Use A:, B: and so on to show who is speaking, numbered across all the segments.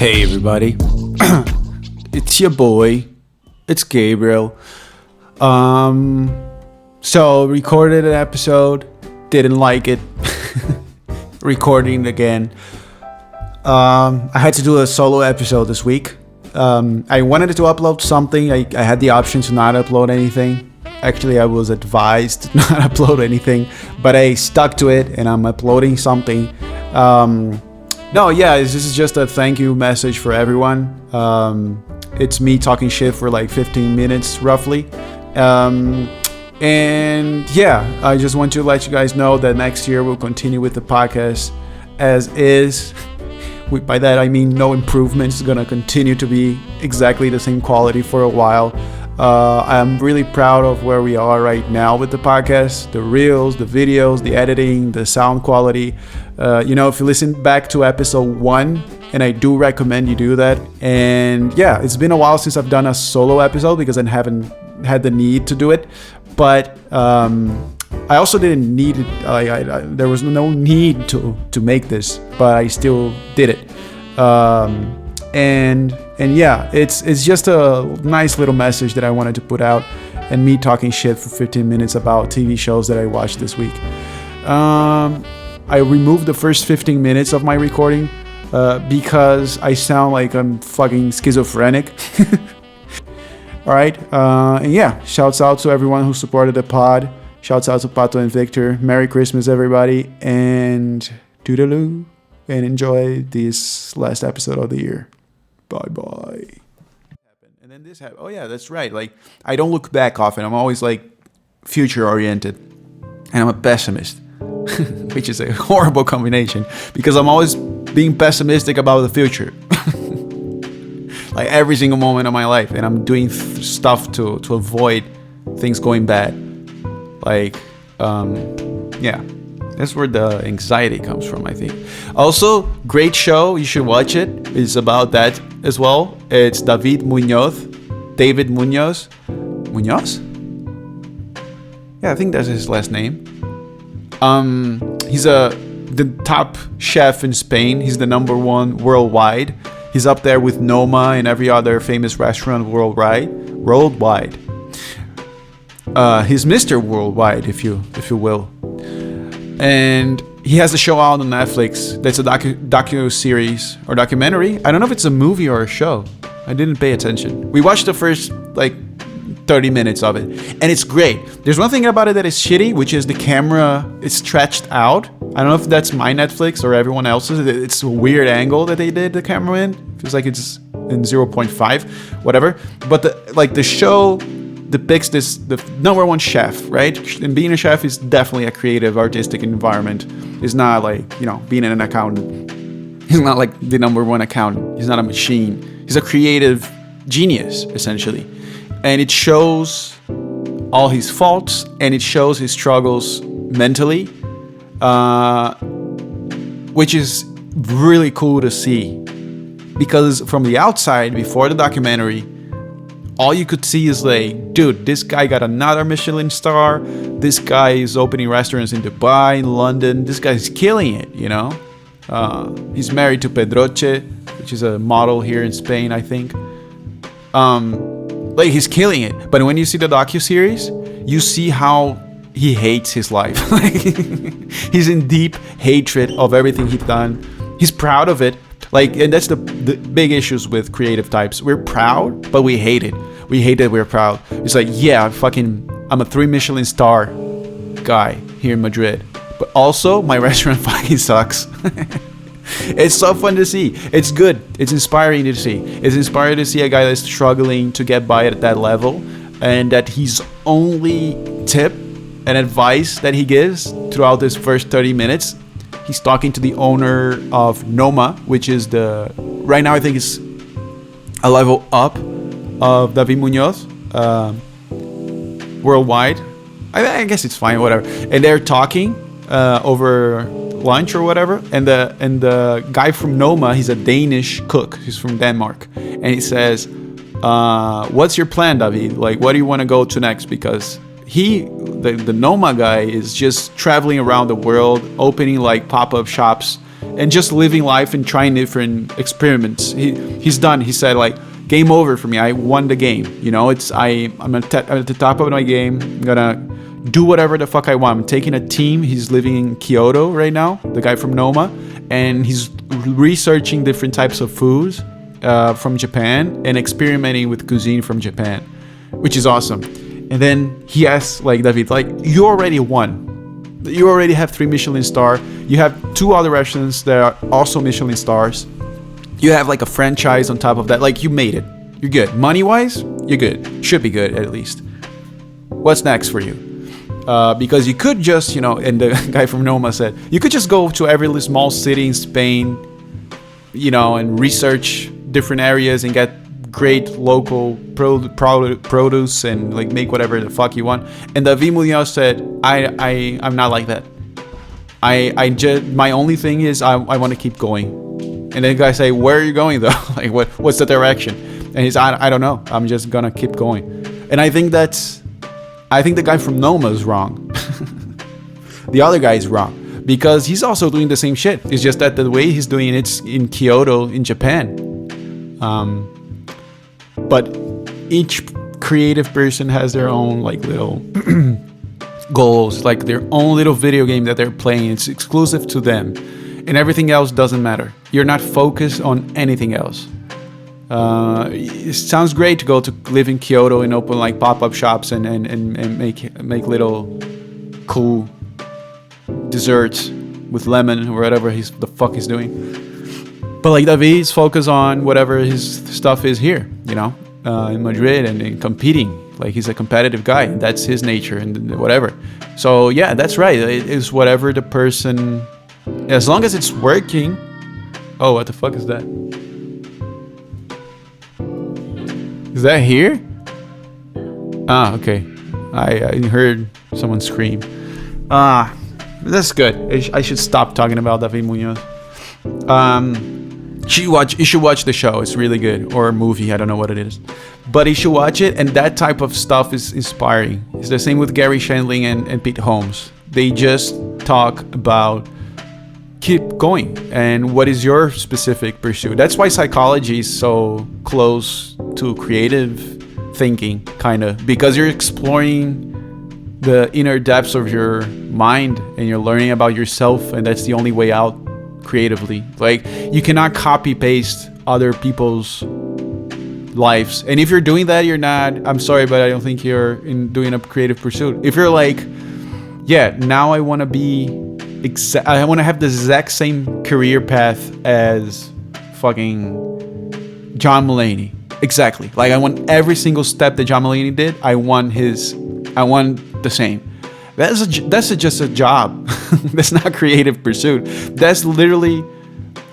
A: Hey everybody, it's your boy, it's Gabriel. So recorded an episode, didn't like it, recording again. I had to do a solo episode this week. I wanted to upload something, I had the option to not upload anything. Actually, I was advised to not upload anything, but I stuck to it and I'm uploading something. This is just a thank you message for everyone. It's me talking shit for like 15 minutes roughly. I just want to let you guys know that next year we'll continue with the podcast as is. By that I mean no improvements. It's gonna continue to be exactly the same quality for a while. I'm really proud of where we are right now with the podcast, the reels, the videos, the editing, the sound quality. If you listen back to episode 1, and I do recommend you do that. And yeah, it's been a while since I've done a solo episode because I haven't had the need to do it. But I also didn't need it. There was no need to make this, but I still did it. It's just a nice little message that I wanted to put out, and me talking shit for 15 minutes about TV shows that I watched this week. I removed the first 15 minutes of my recording because I sound like I'm fucking schizophrenic. All right. Shouts out to everyone who supported the pod. Shouts out to Pato and Victor. Merry Christmas, everybody, and toodaloo, and enjoy this last episode of the year. Bye. And then this happened. Oh yeah, that's right. Like, I don't look back often. I'm always like future oriented, and I'm a pessimist, which is a horrible combination because I'm always being pessimistic about the future, like every single moment of my life, and I'm doing stuff to avoid things going bad. That's where the anxiety comes from, I think. Also, great show, you should watch it. It's about that as well. It's David Munoz. Munoz? Yeah, I think that's his last name. He's the top chef in Spain. He's the number one worldwide. He's up there with Noma and every other famous restaurant worldwide. He's Mr. Worldwide, if you will. And he has a show out on Netflix that's a docu-series or documentary. I don't know if it's a movie or a show. I didn't pay attention. We watched the first 30 minutes of it, and it's great. There's one thing about it that is shitty, which is the camera is stretched out. I don't know if that's my Netflix or everyone else's. It's a weird angle that they did the camera in. Feels like it's in 0.5, whatever. But the show depicts the number one chef, right? And being a chef is definitely a creative, artistic environment. It's not like, being an accountant. He's not like the number one accountant. He's not a machine. He's a creative genius, essentially. And it shows all his faults, and it shows his struggles mentally, which is really cool to see. Because from the outside, before the documentary, all you could see is like, dude, this guy got another Michelin star. This guy is opening restaurants in Dubai, in London. This guy's killing it, He's married to Pedroche, which is a model here in Spain, I think. He's killing it. But when you see the docuseries, you see how he hates his life. He's in deep hatred of everything he's done. He's proud of it. And that's the big issues with creative types. We're proud, but we hate it. We hate that we're proud. It's like, yeah, I'm a 3 Michelin star guy here in Madrid. But also, my restaurant fucking sucks. It's so fun to see. It's good. It's inspiring to see. It's inspiring to see a guy that's struggling to get by at that level, and that his only tip and advice that he gives throughout this first 30 minutes, he's talking to the owner of Noma, which is right now I think it's a level up of David Munoz worldwide. I guess it's fine, whatever. And they're talking over lunch or whatever, and the guy from Noma, he's a Danish cook. He's from Denmark, and he says, "What's your plan, David? What do you want to go to next?" Because the Noma guy is just traveling around the world, opening pop-up shops and just living life and trying different experiments. He's done. He said like, game over for me. I won the game. You know, I'm at the top of my game. I'm gonna do whatever the fuck I want. I'm taking a team. He's living in Kyoto right now, the guy from Noma, and he's researching different types of foods from Japan and experimenting with cuisine from Japan, which is awesome. And then he asks like, David, like, you already won. You already have 3 Michelin star. You have 2 other restaurants that are also Michelin stars. You have like a franchise on top of that. Like, you made it. You're good. Money-wise, you're good. Should be good, at least. What's next for you? Because you could just, you know, and the guy from Noma said, you could just go to every small city in Spain, you know, and research different areas and get great local produce and like make whatever the fuck you want. And David Munoz said, I'm not like that. I just, my only thing is I want to keep going. And then the guy say, where are you going though? Like, what's the direction? And he's, I don't know. I'm just gonna keep going. And I think the guy from Noma is wrong. The other guy is wrong because he's also doing the same shit. It's just that the way he's doing it's in Kyoto in Japan. But each creative person has their own like little goals, like their own little video game that they're playing. It's exclusive to them, and everything else doesn't matter. You're not focused on anything else. It sounds great to go to live in Kyoto and open like pop-up shops and make little cool desserts with lemon or whatever the fuck he's doing. But like David's focused on whatever his stuff is here, you know, in Madrid and competing. Like, he's a competitive guy. That's his nature and whatever. So yeah, that's right. It is whatever the person, as long as it's working. Oh, what the fuck is that? Is that here? Ah, okay. I heard someone scream. That's good. I should stop talking about David Munoz. You should watch the show. It's really good. Or a movie. I don't know what it is. But you should watch it. And that type of stuff is inspiring. It's the same with Gary Shandling and Pete Holmes. They just talk about keep going. And what is your specific pursuit? That's why psychology is so close to creative thinking, kind of. Because you're exploring the inner depths of your mind. And you're learning about yourself. And that's the only way out creatively. Like, you cannot copy paste other people's lives, and if you're doing that, you're not, I'm sorry, but I don't think you're doing a creative pursuit. If you're like, yeah, now I want to be I want to have the exact same career path as fucking John Mulaney, exactly, like I want every single step that John Mulaney did. I want the same. That's just a job. That's not creative pursuit. That's literally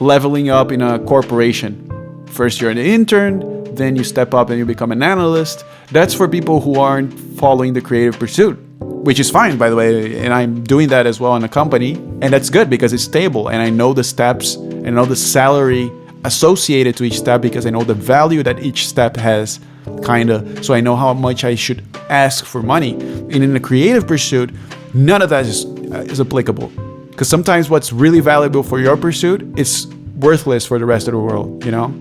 A: leveling up in a corporation. First you're an intern, then you step up and you become an analyst. That's for people who aren't following the creative pursuit, which is fine, by the way. And I'm doing that as well in a company. And that's good because it's stable. And I know the steps and I know the salary associated to each step because I know the value that each step has, kind of. So I know how much I should ask for money. And in a creative pursuit, none of that is applicable. Because sometimes what's really valuable for your pursuit is worthless for the rest of the world, you know?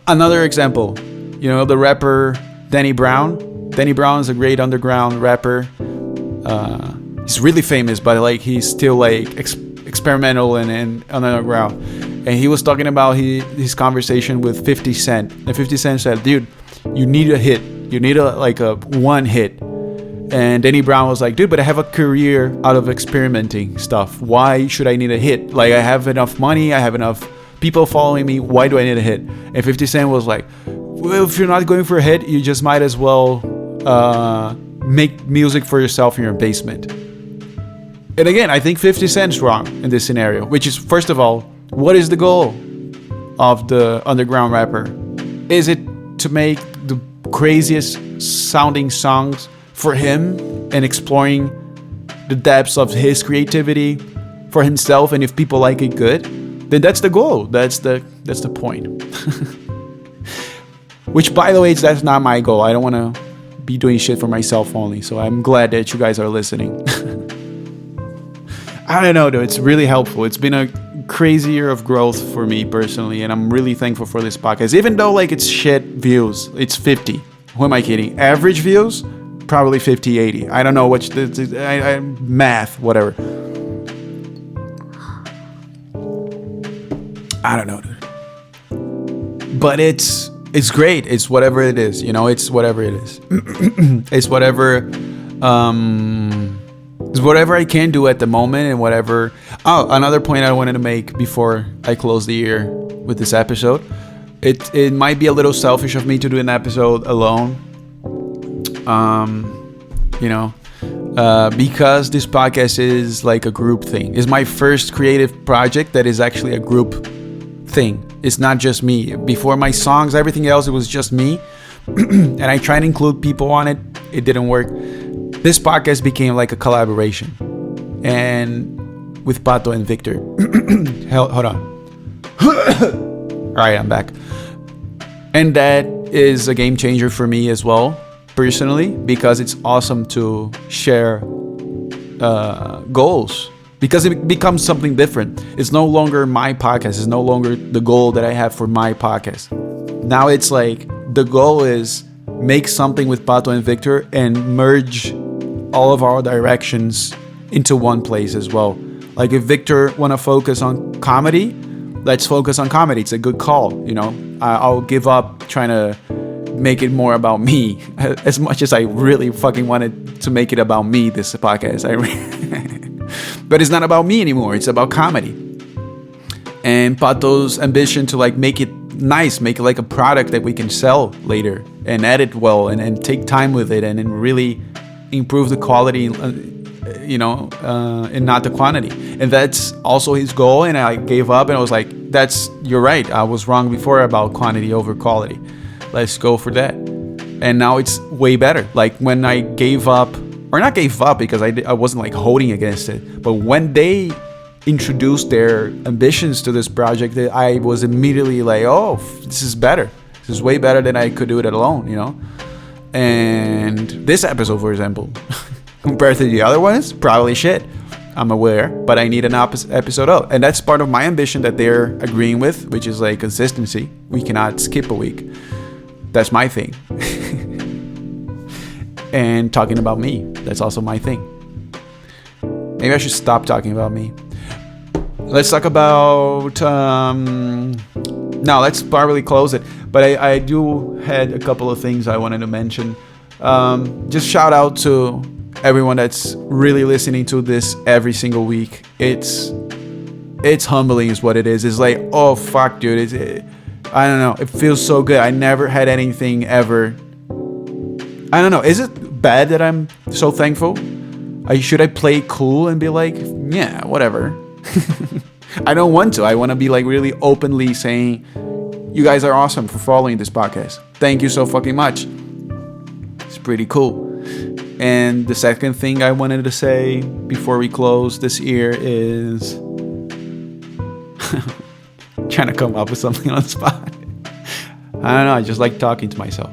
A: Another example, you know, the rapper Danny Brown. Danny Brown is a great underground rapper. He's really famous, but like he's still like experimental and underground. And he was talking about his conversation with 50 Cent. And 50 Cent said, dude, you need a hit. You need a one hit. And Danny Brown was like, dude, but I have a career out of experimenting stuff. Why should I need a hit? Like, I have enough money. I have enough people following me. Why do I need a hit? And 50 Cent was like, well, if you're not going for a hit, you just might as well make music for yourself in your basement. And again, I think 50 Cent's wrong in this scenario, which is, first of all, what is the goal of the underground rapper? Is it to make the craziest sounding songs for him and exploring the depths of his creativity for himself? And if people like it, good, then that's the goal. That's the point. Which, by the way, that's not my goal. I don't want to be doing shit for myself only. So I'm glad that you guys are listening. I don't know, though. It's really helpful. It's been a crazy year of growth for me personally, and I'm really thankful for this podcast. Even though like it's shit views, it's 50. Who am I kidding? Average views, probably 50, 80. I don't know which. Math, whatever. I don't know, dude. But it's great. It's whatever it is. You know, it's whatever it is. It's whatever. It's whatever I can do at the moment, and whatever. Oh, another point I wanted to make before I close the year with this episode. It might be a little selfish of me to do an episode alone. You know, because this podcast is like a group thing. It's my first creative project that is actually a group thing. It's not just me. Before my songs, everything else, it was just me. And I tried to include people on it. It didn't work. This podcast became like a collaboration. And with Pato and Victor. Hold on. All right, I'm back. And that is a game changer for me as well, personally, because it's awesome to share goals. Because it becomes something different. It's no longer my podcast. It's no longer the goal that I have for my podcast. Now it's like the goal is make something with Pato and Victor and merge all of our directions into one place as well. Like if Victor want to focus on comedy, let's focus on comedy. It's a good call, you know. I'll give up trying to make it more about me as much as I really fucking wanted to make it about me, this podcast. But it's not about me anymore. It's about comedy. And Pato's ambition to like make it nice, make it like a product that we can sell later and edit well and take time with it and really improve the quality, you know, and not the quantity. And that's also his goal. And I gave up and I was like, you're right. I was wrong before about quantity over quality. Let's go for that. And now it's way better. Like when I gave up, or not gave up because I wasn't like holding against it, but when they introduced their ambitions to this project, I was immediately like, oh, this is better. This is way better than I could do it alone, you know? And this episode, for example, compared to the other ones, probably shit. I'm aware, but I need an episode out. And that's part of my ambition that they're agreeing with, which is like consistency. We cannot skip a week. That's my thing. And talking about me, that's also my thing. Maybe I should stop talking about me. Let's talk about... No, let's probably close it. But I do had a couple of things I wanted to mention. Just shout out to everyone that's really listening to this every single week. It's humbling is what it is. It's like, oh, fuck, dude. I don't know. It feels so good. I never had anything ever... I don't know. Is it bad that I'm so thankful? Should I play cool and be like, yeah, whatever? I don't want to. I want to be like really openly saying, you guys are awesome for following this podcast. Thank you so fucking much. It's pretty cool. And the second thing I wanted to say before we close this year is trying to come up with something on the spot. I don't know. I just like talking to myself.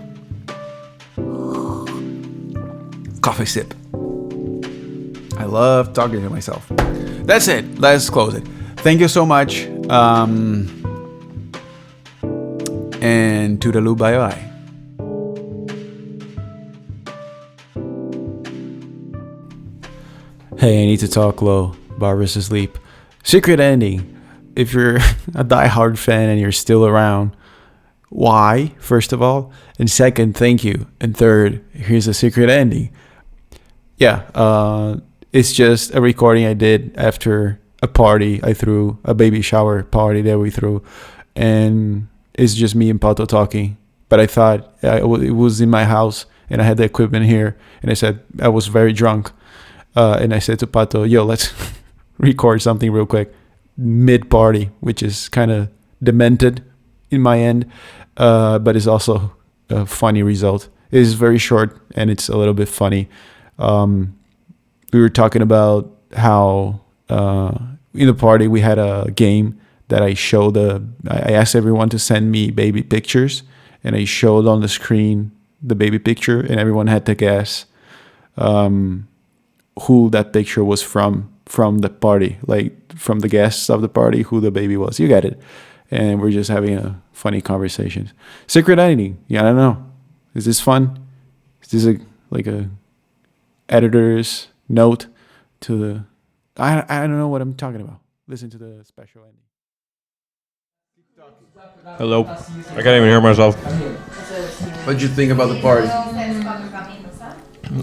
A: Coffee sip. I love talking to myself. That's it. Let's close it. Thank you so much. And toodaloo, bye bye. Hey, I need to talk low. Barbara's asleep. Secret ending. If you're a diehard fan and you're still around, why, first of all? And second, thank you. And third, here's a secret ending. Yeah, it's just a recording I did after a party I threw, a baby shower party that we threw. And it's just me and Pato talking. But I thought it was in my house and I had the equipment here. And I said, I was very drunk. And I said to Pato, yo, let's record something real quick. Mid-party, which is kind of demented in my end. But it's also a funny result. It is very short and it's a little bit funny. We were talking about how in the party we had a game that I showed. I asked everyone to send me baby pictures, and I showed on the screen the baby picture, and everyone had to guess who that picture was from from the party, like from the guests of the party, who the baby was. You get it. And we're just having a funny conversation. Secret editing. Yeah, I don't know. Is this fun? Is this like a editor's note to the... I don't know what I'm talking about. Listen to the special ending.
B: Hello. I can't even hear myself.
C: What'd you think about the party?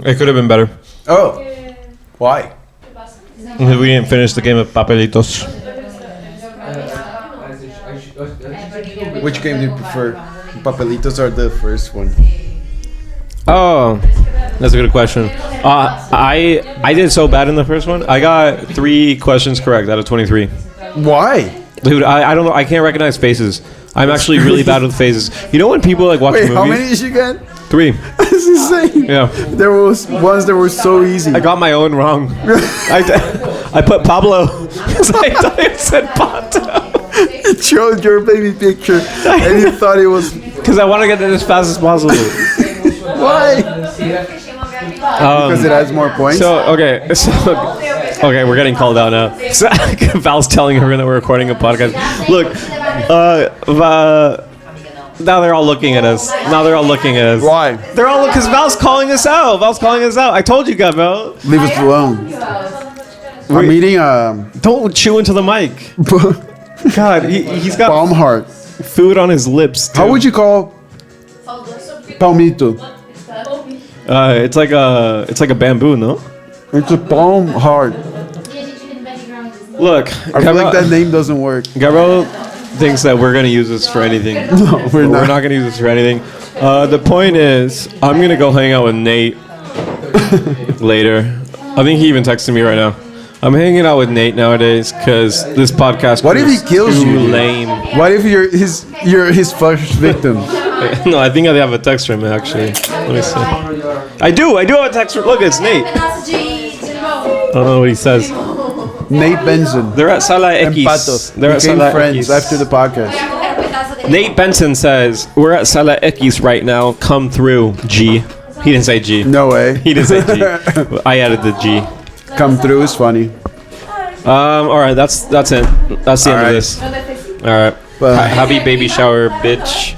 B: It could have been better.
C: Oh, why?
B: We didn't finish the game of Papelitos.
C: Which game do you prefer? Papelitos or the first one?
B: Oh, that's a good question. I did so bad in the first one. I got 3 questions correct out of 23.
C: Why?
B: Dude, I don't know. I can't recognize faces. I'm actually really bad with faces. You know when people like watch
C: Wait,
B: movies?
C: how many did you get?
B: 3.
C: That's insane.
B: Yeah.
C: There was ones that were so easy.
B: I got my own wrong. I put Pablo because I thought it said Pato.
C: It showed your baby picture and you thought it was...
B: Because I want to get it as fast as possible.
C: Why? Because it has more points?
B: Okay, we're getting called out now. So, Val's telling her that we're recording a podcast. Look, now they're all looking at us.
C: Why?
B: They're all because Val's calling us out. I told you, Gabriel.
C: Leave us alone. I'm eating
B: Don't chew into the mic. God, he's got
C: palm heart.
B: food on his lips. Too.
C: How would you call palmito?
B: It's like a bamboo, no?
C: It's a palm heart.
B: Look,
C: I feel like that name doesn't work.
B: Gabriel thinks that we're gonna use this for anything.
C: No, we're not.
B: We're not gonna use this for anything. The point is, I'm gonna go hang out with Nate later. I think he even texted me right now. I'm hanging out with Nate nowadays because this podcast.
C: What if he kills
B: too
C: you?
B: Lame.
C: What if you're his first victim?
B: No, I think I have a text from him actually. Let me see. I do have a text from. Look, it's Nate. I don't know what he says.
C: Nate Benson
B: They're at Sala
C: and
B: X.
C: Pato
B: They're at
C: became
B: Sala
C: friends
B: X.
C: after the podcast.
B: Nate Benson says, "We're at Sala X right now. Come through, G." He didn't say G.
C: No way.
B: He didn't say G. I added the G.
C: Come through is funny.
B: All right, that's it. That's the end of this. All right.
C: Well,
B: Happy baby shower, bitch.